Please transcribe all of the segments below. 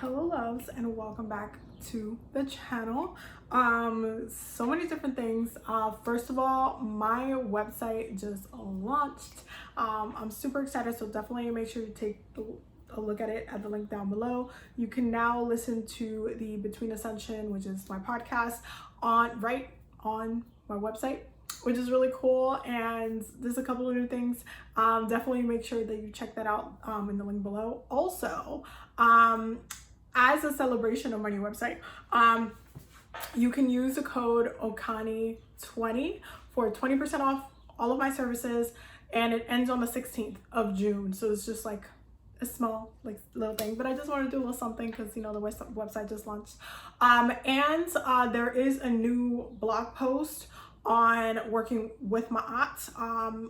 Hello loves, and welcome back to the channel. So many different things. First of all, my website just launched. I'm super excited, so definitely make sure you take a look at it at the link down below. You can now listen to the Between Ascension, which is my podcast, right on my website, which is really cool. And there's a couple of new things. Definitely make sure that you check that out in the link below. Also, as a celebration of my new website, you can use the code OkaniLuna for 20% off all of my services, and it ends on the 16th of June. So it's just like a small little thing, but I just wanted to do a little something because the website just launched. There is a new blog post on working with my aunt,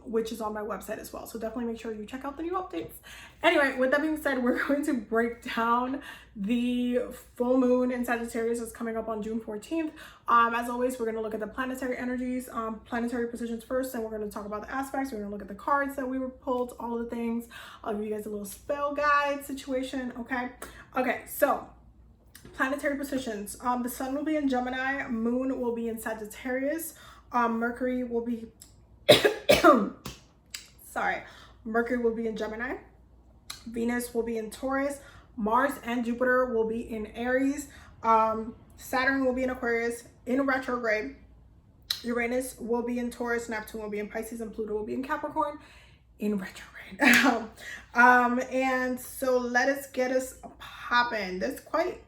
which is on my website as well. So definitely make sure you check out the new updates. Anyway, with that being said, we're going to break down the full moon in Sagittarius is coming up on June 14th. As always, we're going to look at the planetary energies, planetary positions first, and we're going to talk about the aspects. We're going to look at the cards that we were pulled, all of the things. I'll give you guys a little spell guide situation. Okay, so planetary positions. The sun will be in Gemini, moon will be in Sagittarius, Mercury will be Mercury will be in Gemini, Venus will be in Taurus, Mars and Jupiter will be in Aries, Saturn will be in Aquarius in retrograde, Uranus will be in Taurus, Neptune will be in Pisces, and Pluto will be in Capricorn in retrograde. And so let us get us popping. That's quite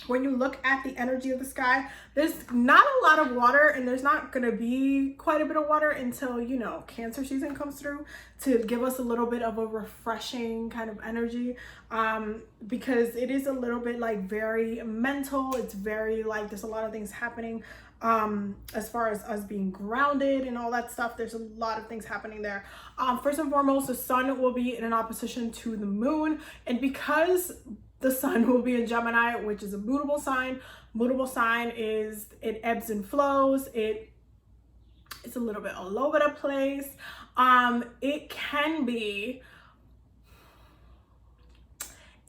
when you look at the energy of the sky, there's not a lot of water, and there's not going to be quite a bit of water until, Cancer season comes through to give us a little bit of a refreshing kind of energy, because it is a little bit very mental. It's very there's a lot of things happening as far as us being grounded and all that stuff. There's a lot of things happening there. First and foremost, the sun will be in an opposition to the moon, and because the sun will be in Gemini, which is a mutable sign. Mutable sign is, it ebbs and flows. It's a little bit all over the place. It can be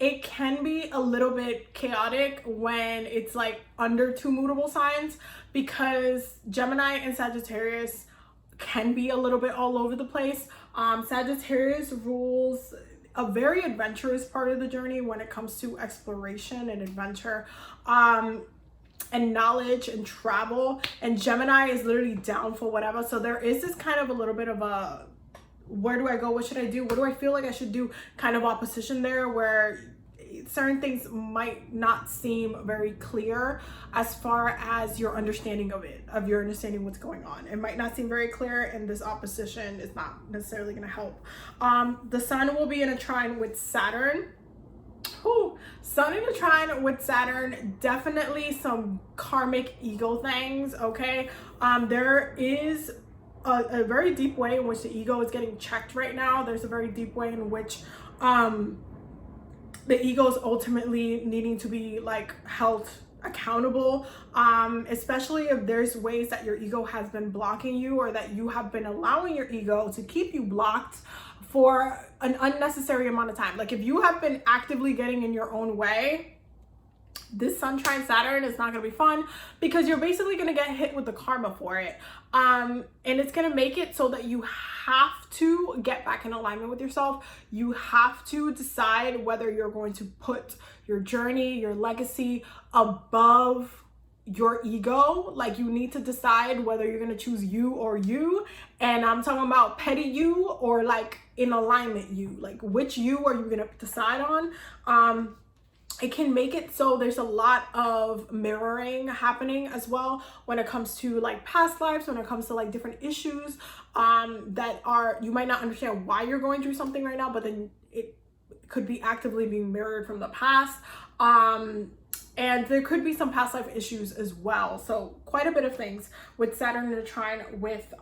a little bit chaotic when it's under two mutable signs, because Gemini and Sagittarius can be a little bit all over the place. Sagittarius rules a very adventurous part of the journey when it comes to exploration and adventure, and knowledge and travel. And Gemini is literally down for whatever. So there is this kind of a little bit of a, where do I go? What should I do? What do I feel like I should do? Kind of opposition there, where certain things might not seem very clear as far as your understanding of your understanding what's going on. It might not seem very clear, and this opposition is not necessarily going to help. The sun will be in a trine with Saturn. Sun in a trine with Saturn, definitely some karmic ego things, okay? There is a very deep way in which the ego is getting checked right now. There's a very deep way in which the ego is ultimately needing to be held accountable, especially if there's ways that your ego has been blocking you, or that you have been allowing your ego to keep you blocked for an unnecessary amount of time. If you have been actively getting in your own way, this sun trine Saturn is not going to be fun, because you're basically going to get hit with the karma for it. And it's going to make it so that you have to get back in alignment with yourself. You have to decide whether you're going to put your journey, your legacy above your ego. You need to decide whether you're going to choose you or you. And I'm talking about petty you, or in alignment you. Which you are you going to decide on? It can make it so there's a lot of mirroring happening as well when it comes to past lives, when it comes to different issues that are, you might not understand why you're going through something right now, but then it could be actively being mirrored from the past. And there could be some past life issues as well. So quite a bit of things with Saturn in a trine with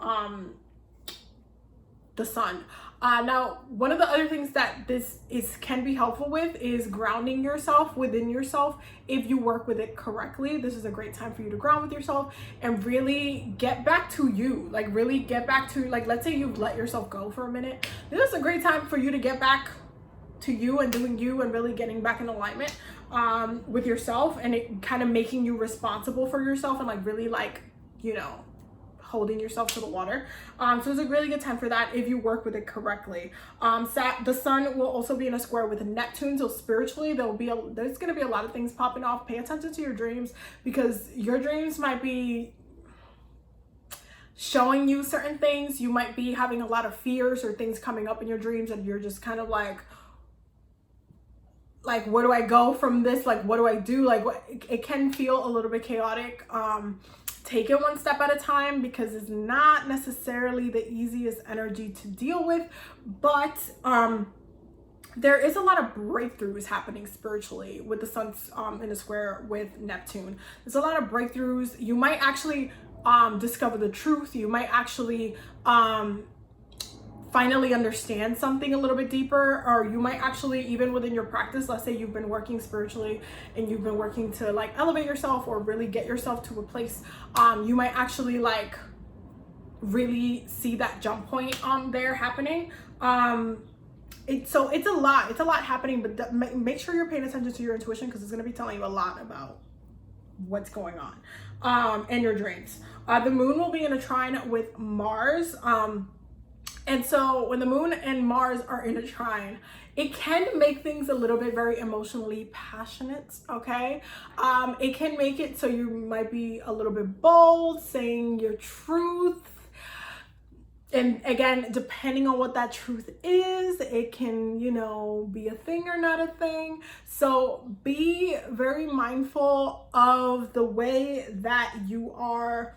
the sun. Now, one of the other things that this can be helpful with is grounding yourself within yourself. If you work with it correctly, this is a great time for you to ground with yourself and really get back to you. Really get back to, let's say you've let yourself go for a minute. This is a great time for you to get back to you and doing you and really getting back in alignment with yourself, and it kind of making you responsible for yourself and like really like, you know, holding yourself to the water. So it's a really good time for that if you work with it correctly. The sun will also be in a square with Neptune, so spiritually there's going to be a lot of things popping off. Pay attention to your dreams, because your dreams might be showing you certain things. You might be having a lot of fears or things coming up in your dreams, and you're just kind of like where do I go from this? Like, what do I do? Like, it can feel a little bit chaotic. Take it one step at a time, because it's not necessarily the easiest energy to deal with, but there is a lot of breakthroughs happening spiritually with the sun's in a square with Neptune. There's a lot of breakthroughs. You might actually discover the truth. You might actually finally understand something a little bit deeper, or you might actually, even within your practice, let's say you've been working spiritually and you've been working to like elevate yourself or really get yourself to a place, you might actually like really see that jump point there happening. So it's a lot happening, but make sure you're paying attention to your intuition, because it's going to be telling you a lot about what's going on in your dreams. The moon will be in a trine with Mars, and so when the moon and Mars are in a trine, it can make things a little bit very emotionally passionate, okay? It can make it so you might be a little bit bold, saying your truth. And again, depending on what that truth is, it can, you know, be a thing or not a thing. So be very mindful of the way that you are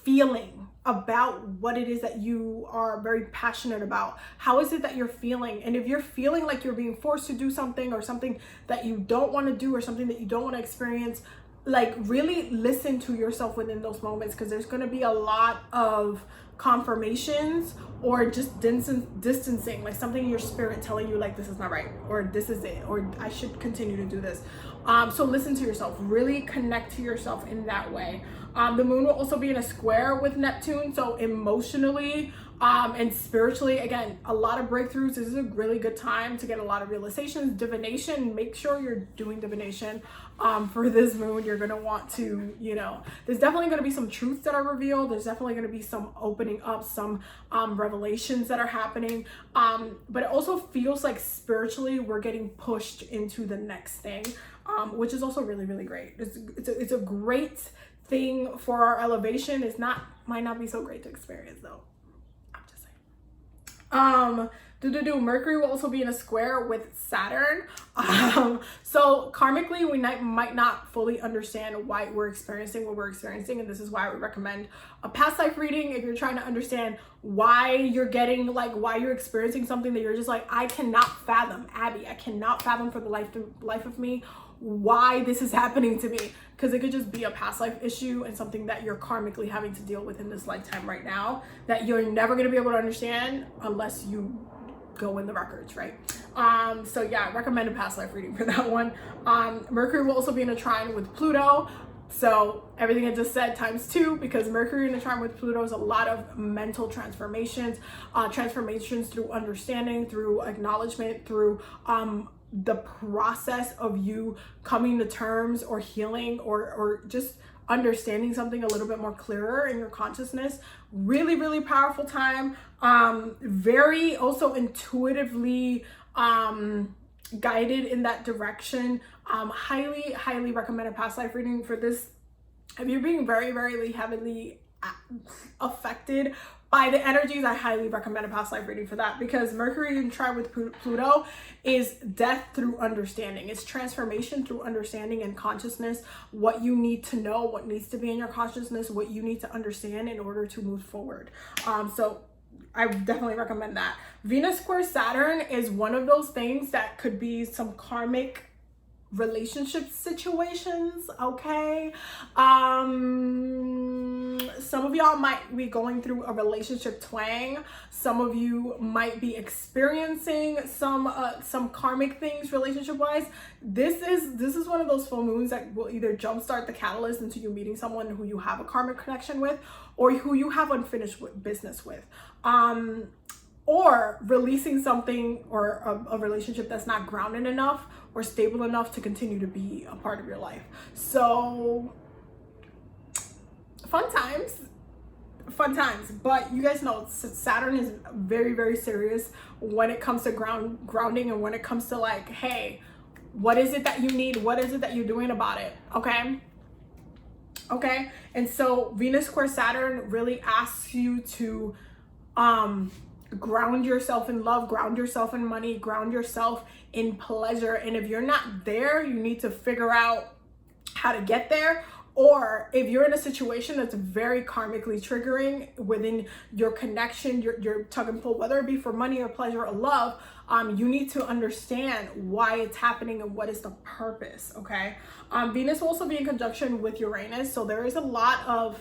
feeling about what it is that you are very passionate about. How is it that you're feeling? And if you're feeling like you're being forced to do something, or something that you don't want to do, or something that you don't want to experience, like really listen to yourself within those moments, because there's going to be a lot of confirmations or just distancing, like something in your spirit telling you like this is not right, or this is it, or I should continue to do this. So listen to yourself, really connect to yourself in that way. The moon will also be in a square with Neptune, so emotionally and spiritually, again, a lot of breakthroughs. This is a really good time to get a lot of realizations. Divination, make sure you're doing divination for this moon. You're going to want to, you know, there's definitely going to be some truths that are revealed. There's definitely going to be some opening up, some revelations that are happening. But it also feels like spiritually we're getting pushed into the next thing, which is also really, really great. It's a great thing for our elevation. Might not be so great to experience though. I'm just saying. Mercury will also be in a square with Saturn. So karmically, we might not fully understand why we're experiencing what we're experiencing, and this is why I would recommend a past life reading if you're trying to understand why you're getting, like, why you're experiencing something that you're just like, I cannot fathom, Abby, I cannot fathom for the life of me why this is happening to me, because it could just be a past life issue and something that you're karmically having to deal with in this lifetime right now that you're never going to be able to understand unless you go in the records, right? So yeah, I recommend a past life reading for that one. Mercury will also be in a trine with Pluto, so everything I just said times 2, because Mercury in a trine with Pluto is a lot of mental transformations, transformations through understanding, through acknowledgement, through the process of you coming to terms or healing or just understanding something a little bit more clearer in your consciousness. Really, really powerful time. Very also intuitively guided in that direction. Highly recommend a past life reading for this. If you're being very, very heavily affected by the energies, I highly recommend a past life reading for that, because Mercury in trine with Pluto is death through understanding. It's transformation through understanding and consciousness, what you need to know, what needs to be in your consciousness, what you need to understand in order to move forward. So I definitely recommend that. Venus square Saturn is one of those things that could be some karmic relationship situations, okay? Some of y'all might be going through a relationship twang. Some of you might be experiencing some karmic things relationship wise. This is one of those full moons that will either jumpstart the catalyst into you meeting someone who you have a karmic connection with, or who you have unfinished business with. or releasing something or a relationship that's not grounded enough or stable enough to continue to be a part of your life. So fun times, but you guys know Saturn is very, very serious when it comes to grounding, and when it comes to like, hey, what is it that you need? What is it that you're doing about it? Okay. And so Venus square Saturn really asks you to ground yourself in love, ground yourself in money, ground yourself in pleasure. And if you're not there, you need to figure out how to get there. Or if you're in a situation that's very karmically triggering within your connection, your tug and pull, whether it be for money or pleasure or love, you need to understand why it's happening and what is the purpose, okay? Venus will also be in conjunction with Uranus, so there is a lot of,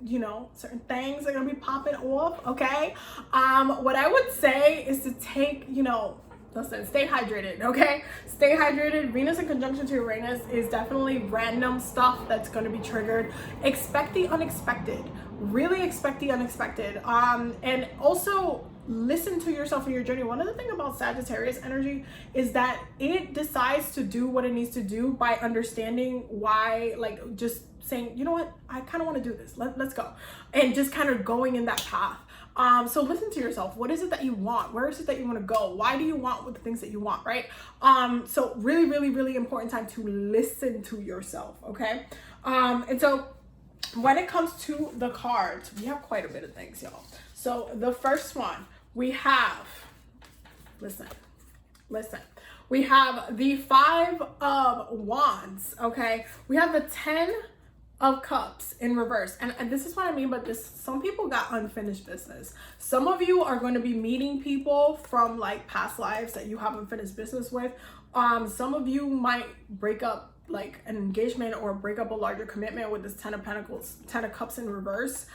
you know, certain things are gonna be popping off, okay? What I would say is to take, you know, listen, stay hydrated, okay? Stay hydrated. Venus in conjunction to Uranus is definitely random stuff that's going to be triggered. Expect the unexpected. Really expect the unexpected. And also listen to yourself in your journey. One of the things about Sagittarius energy is that it decides to do what it needs to do by understanding why, like just saying, you know what, I kind of want to do this. Let's go. And just kind of going in that path. So listen to yourself. What is it that you want? Where is it that you want to go? Why do you want the things that you want, right? So really, really, really important time to listen to yourself, okay? And so when it comes to the cards, we have quite a bit of things, y'all. So the first one, we have, listen. We have the 5 of Wands, okay? We have the 10 of Cups in reverse, and this is what I mean by this. Some people got unfinished business. Some of you are going to be meeting people from like past lives that you have unfinished business with. Some of you might break up like an engagement or break up a larger commitment with this 10 of Pentacles, 10 of Cups in reverse.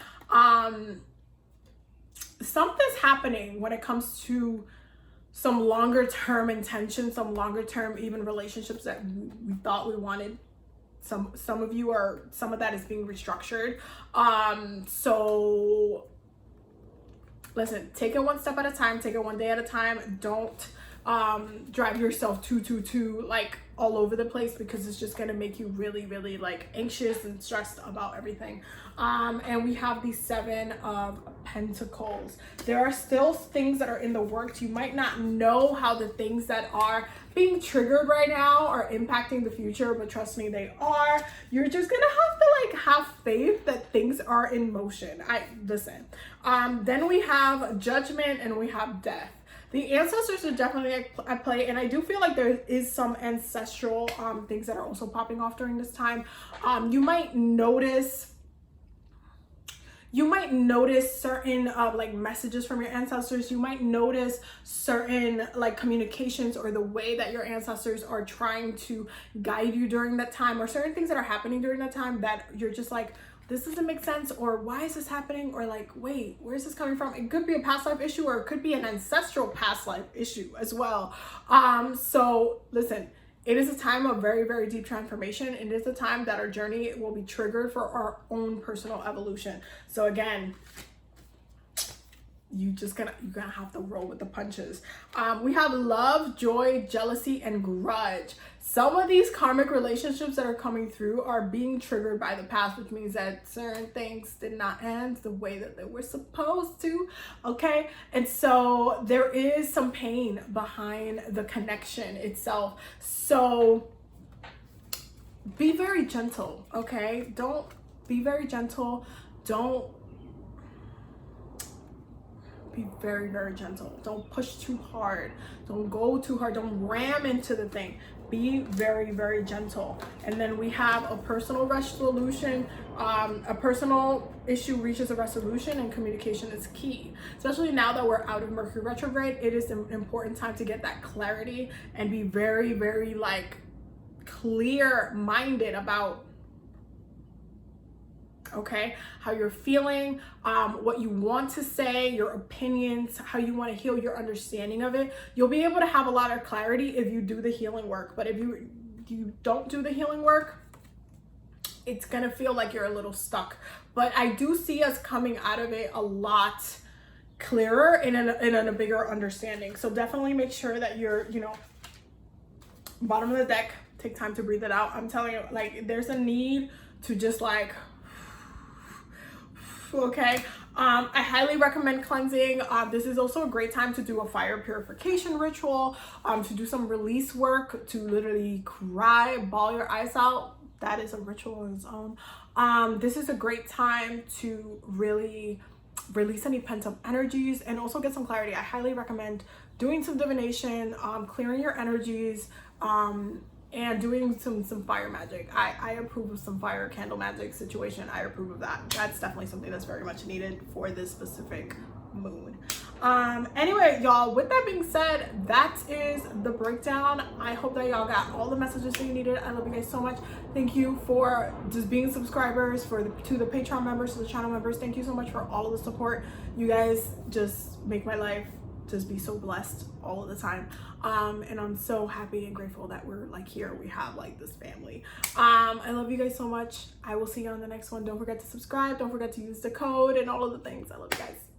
Something's happening when it comes to some longer term intentions, some longer term even relationships that we thought we wanted. Some of you are, some of that is being restructured. So listen, take it one step at a time, take it one day at a time. Don't drive yourself too like all over the place, because it's just gonna make you really, really like anxious and stressed about everything. And we have the 7 of Pentacles. There are still things that are in the works. You might not know how the things that are being triggered right now are impacting the future, but trust me, they are. You're just gonna have to like have faith that things are in motion. Listen. Then we have Judgment and we have Death. The ancestors are definitely at play, and I do feel like there is some ancestral things that are also popping off during this time. You might notice certain like messages from your ancestors. You might notice certain like communications or the way that your ancestors are trying to guide you during that time, or certain things that are happening during that time that you're just like, this doesn't make sense, or why is this happening, or like, wait, where's this coming from? It could be a past life issue, or it could be an ancestral past life issue as well. So listen, it is a time of very, very deep transformation. It is a time that our journey will be triggered for our own personal evolution. So again, you're gonna have to roll with the punches. We have love, joy, jealousy, and grudge. Some of these karmic relationships that are coming through are being triggered by the past, which means that certain things did not end the way that they were supposed to, okay? And so there is some pain behind the connection itself. So be very gentle, okay? Be very gentle. Be very, very gentle. Don't push too hard. Don't go too hard. Don't ram into the thing. Be very, very gentle. And then we have a personal resolution. A personal issue reaches a resolution, and communication is key. Especially now that we're out of Mercury retrograde, it is an important time to get that clarity and be very, very like clear-minded about, okay, how you're feeling, what you want to say, your opinions, how you want to heal, your understanding of it. You'll be able to have a lot of clarity if you do the healing work. But if you don't do the healing work, it's gonna feel like you're a little stuck. But I do see us coming out of it a lot clearer and in a bigger understanding. So definitely make sure that you're, you know, bottom of the deck, take time to breathe it out. I'm telling you, like, there's a need to just like, okay. I highly recommend cleansing. This is also a great time to do a fire purification ritual, to do some release work, to literally cry, bawl your eyes out. That is a ritual in its own. This is a great time to really release any pent-up energies and also get some clarity. I highly recommend doing some divination, clearing your energies, and doing some fire magic. I approve of some fire candle magic situation. I approve of that. That's definitely something that's very much needed for this specific moon. Anyway, y'all, with that being said, that is the breakdown. I hope that y'all got all the messages that you needed. I love you guys so much. Thank you for just being subscribers, to the Patreon members, to the channel members. Thank you so much for all of the support. You guys just make my life just be so blessed all of the time. And I'm so happy and grateful that we're like here. We have like this family. I love you guys so much. I will see you on the next one. Don't forget to subscribe. Don't forget to use the code and all of the things. I love you guys.